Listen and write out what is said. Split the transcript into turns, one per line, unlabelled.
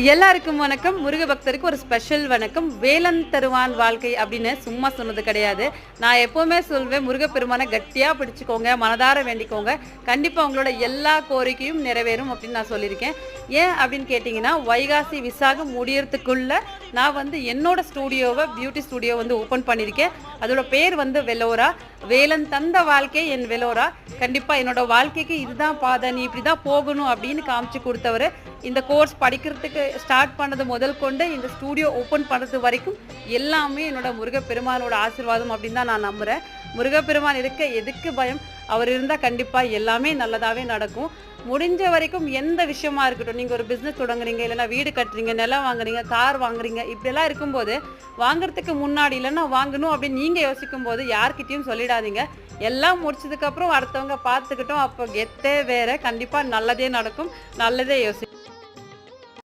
எல்லாருக்கும் வணக்கம். முருக பக்தருக்கு ஒரு ஸ்பெஷல் வணக்கம். வேலன் தருவான் வாழ்க்கை அப்படின்னு சும்மா சொன்னது கிடையாது. நான் எப்பவுமே சொல்வேன், முருகப்பெருமானை கட்டியா பிடிச்சுக்கோங்க, மனதார வேண்டிக்கோங்க, கண்டிப்பா உங்களோட எல்லா கோரிக்கையும் நிறைவேறும் அப்படின்னு நான் சொல்லியிருக்கேன். ஏன் அப்படின்னு கேட்டிங்கன்னா, வைகாசி விசாகம் முடியறதுக்குள்ள நான் என்னோட பியூட்டி ஸ்டூடியோ ஓப்பன் பண்ணியிருக்கேன். அதோட பேர் வெலோரா. வேலன் தந்த வாழ்க்கை என் வெலோரா. கண்டிப்பா என்னோட வாழ்க்கைக்கு இதுதான் பாதை, நீ இப்படிதான் போகணும் அப்படின்னு காமிச்சு கொடுத்தவர். இந்த கோர்ஸ் படிக்கிறதுக்கு ஸ்டார்ட் பண்ணது முதல் கொண்டு இந்த ஸ்டூடியோ ஓப்பன் பண்ணுறது வரைக்கும் எல்லாமே என்னோட முருகப்பெருமானோட ஆசீர்வாதம் அப்படின்னு தான் நான் நம்புகிறேன். முருகப்பெருமான் இருக்க எதுக்கு பயம்? அவர் இருந்தால் கண்டிப்பாக எல்லாமே நல்லதாகவே நடக்கும். முடிஞ்ச வரைக்கும் எந்த விஷயமா இருக்கட்டும், நீங்கள் ஒரு பிஸ்னஸ் தொடங்குறீங்க, இல்லைன்னா வீடு கட்டுறீங்க, நிலம் வாங்குறீங்க, கார் வாங்குறீங்க, இப்படியெல்லாம் இருக்கும்போது வாங்குறதுக்கு முன்னாடி இல்லைன்னா வாங்கணும் அப்படின்னு நீங்கள் யோசிக்கும் போது யார்கிட்டையும் சொல்லிடாதீங்க. எல்லாம் முடிச்சதுக்கப்புறம் அடுத்தவங்க பார்த்துக்கிட்டோம், அப்போ கெத்தே வேற. கண்டிப்பாக நல்லதே நடக்கும், நல்லதே யோசி